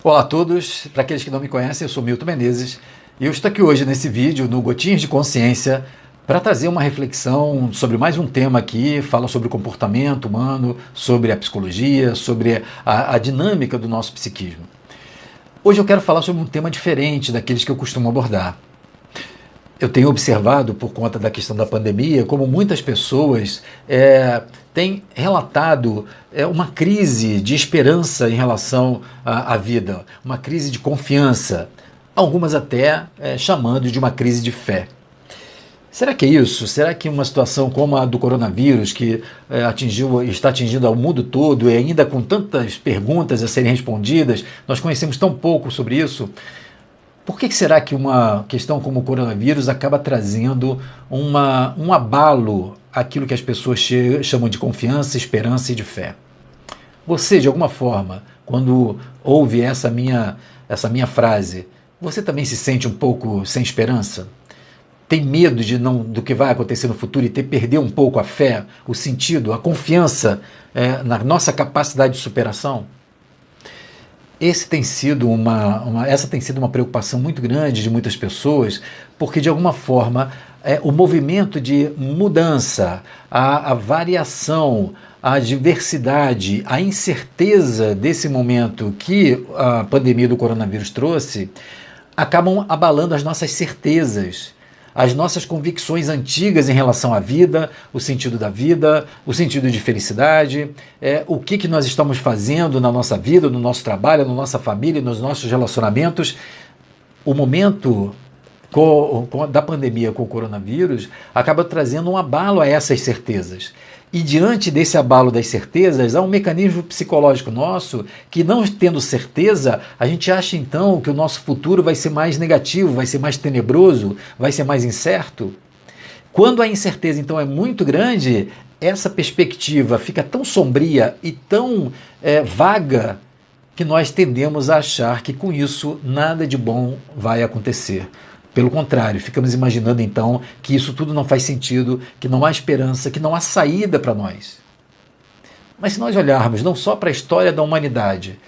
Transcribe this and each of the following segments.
Olá a todos, para aqueles que não me conhecem, eu sou Milton Menezes e eu estou aqui hoje nesse vídeo no Gotinhas de Consciência para trazer uma reflexão sobre mais um tema aqui, fala sobre o comportamento humano, sobre a psicologia, sobre a dinâmica do nosso psiquismo. Hoje eu quero falar sobre um tema diferente daqueles que eu costumo abordar. Eu tenho observado, por conta da questão da pandemia, como muitas pessoas têm relatado uma crise de esperança em relação à vida, uma crise de confiança, algumas até chamando de uma crise de fé. Será que é isso? Será que uma situação como a do coronavírus, que está atingindo ao mundo todo e ainda com tantas perguntas a serem respondidas, nós conhecemos tão pouco sobre isso? Por que será que uma questão como o coronavírus acaba trazendo um abalo àquilo que as pessoas chamam de confiança, esperança e de fé? Você, de alguma forma, quando ouve essa minha frase, você também se sente um pouco sem esperança? Tem medo do que vai acontecer no futuro e perder um pouco a fé, o sentido, a confiança na nossa capacidade de superação? Essa tem sido uma preocupação muito grande de muitas pessoas, porque de alguma forma o movimento de mudança, a variação, a diversidade, a incerteza desse momento que a pandemia do coronavírus trouxe, acabam abalando as nossas certezas, as nossas convicções antigas em relação à vida, o sentido da vida, o sentido de felicidade, o que nós estamos fazendo na nossa vida, no nosso trabalho, na nossa família, nos nossos relacionamentos. O momento da pandemia com o coronavírus acaba trazendo um abalo a essas certezas. E diante desse abalo das certezas, há um mecanismo psicológico nosso que, não tendo certeza, a gente acha então que o nosso futuro vai ser mais negativo, vai ser mais tenebroso, vai ser mais incerto. Quando a incerteza então é muito grande, essa perspectiva fica tão sombria e tão vaga que nós tendemos a achar que com isso nada de bom vai acontecer. Pelo contrário, ficamos imaginando então que isso tudo não faz sentido, que não há esperança, que não há saída para nós. Mas se nós olharmos não só para a história da humanidade,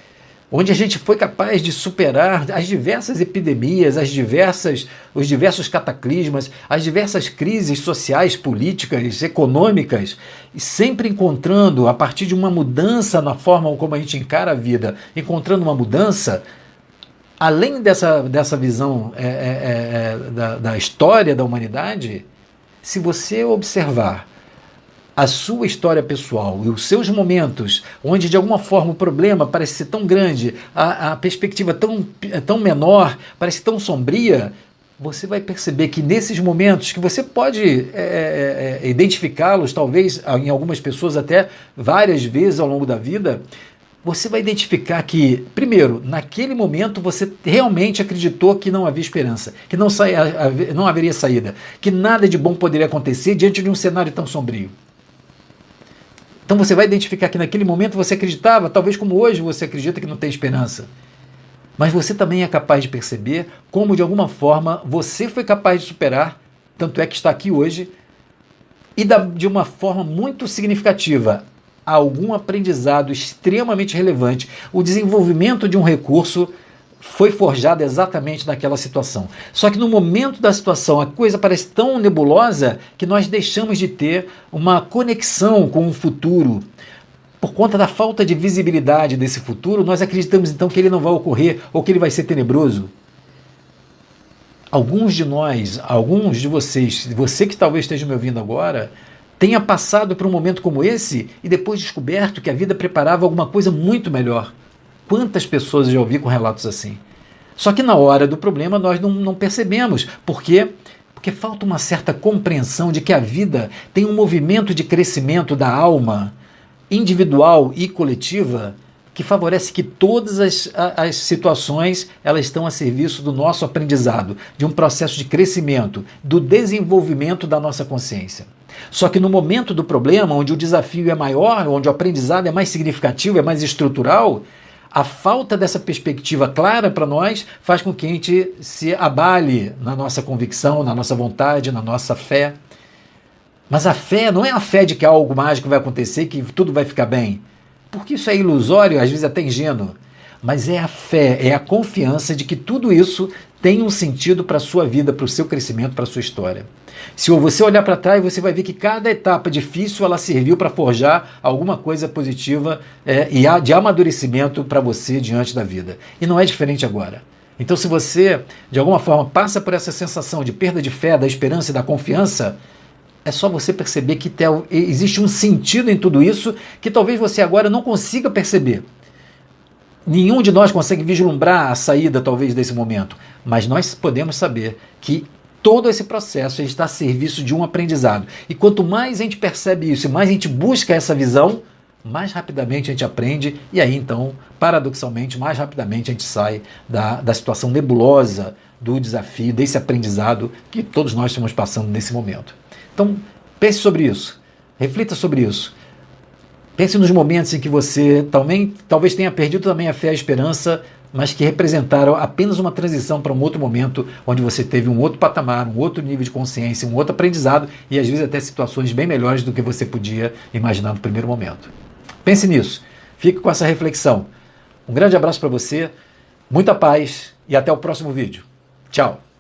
onde a gente foi capaz de superar as diversas epidemias, os diversos cataclismas, as diversas crises sociais, políticas, econômicas, e sempre encontrando, a partir de uma mudança na forma como a gente encara a vida, encontrando uma mudança. Além dessa visão da história da humanidade, se você observar a sua história pessoal e os seus momentos, onde de alguma forma o problema parece ser tão grande, a perspectiva tão menor, parece tão sombria, você vai perceber que nesses momentos que você pode identificá-los, talvez em algumas pessoas até várias vezes ao longo da vida, você vai identificar que, primeiro, naquele momento você realmente acreditou que não havia esperança, que não haveria saída, que nada de bom poderia acontecer diante de um cenário tão sombrio. Então você vai identificar que naquele momento você acreditava, talvez como hoje você acredita que não tem esperança. Mas você também é capaz de perceber como, de alguma forma, você foi capaz de superar, tanto é que está aqui hoje, e de uma forma muito significativa, algum aprendizado extremamente relevante. O desenvolvimento de um recurso foi forjado exatamente naquela situação. Só que no momento da situação a coisa parece tão nebulosa que nós deixamos de ter uma conexão com o futuro. Por conta da falta de visibilidade desse futuro, nós acreditamos então que ele não vai ocorrer ou que ele vai ser tenebroso. Alguns de nós, alguns de vocês, você que talvez esteja me ouvindo agora, tenha passado por um momento como esse e depois descoberto que a vida preparava alguma coisa muito melhor. Quantas pessoas eu já ouvi com relatos assim? Só que na hora do problema nós não percebemos. Por quê? Porque falta uma certa compreensão de que a vida tem um movimento de crescimento da alma, individual e coletiva, que favorece que todas as situações elas estão a serviço do nosso aprendizado, de um processo de crescimento, do desenvolvimento da nossa consciência. Só que no momento do problema, onde o desafio é maior, onde o aprendizado é mais significativo, é mais estrutural, a falta dessa perspectiva clara para nós faz com que a gente se abale na nossa convicção, na nossa vontade, na nossa fé. Mas a fé não é a fé de que algo mágico vai acontecer, que tudo vai ficar bem. Porque isso é ilusório, às vezes até ingênuo. mas é a fé, é a confiança de que tudo isso tem um sentido para a sua vida, para o seu crescimento, para a sua história. Se você olhar para trás, você vai ver que cada etapa difícil ela serviu para forjar alguma coisa positiva e de amadurecimento para você diante da vida. E não é diferente agora. Então, se você, de alguma forma, passa por essa sensação de perda de fé, da esperança e da confiança, é só você perceber que existe um sentido em tudo isso que talvez você agora não consiga perceber. Nenhum de nós consegue vislumbrar a saída, talvez, desse momento, mas nós podemos saber que todo esse processo está a serviço de um aprendizado. E quanto mais a gente percebe isso e mais a gente busca essa visão, mais rapidamente a gente aprende e aí, então, paradoxalmente, mais rapidamente a gente sai da situação nebulosa do desafio, desse aprendizado que todos nós estamos passando nesse momento. Então, pense sobre isso, reflita sobre isso. Pense nos momentos em que você talvez tenha perdido também a fé e a esperança, mas que representaram apenas uma transição para um outro momento, onde você teve um outro patamar, um outro nível de consciência, um outro aprendizado e às vezes até situações bem melhores do que você podia imaginar no primeiro momento. Pense nisso, fique com essa reflexão. Um grande abraço para você, muita paz e até o próximo vídeo. Tchau!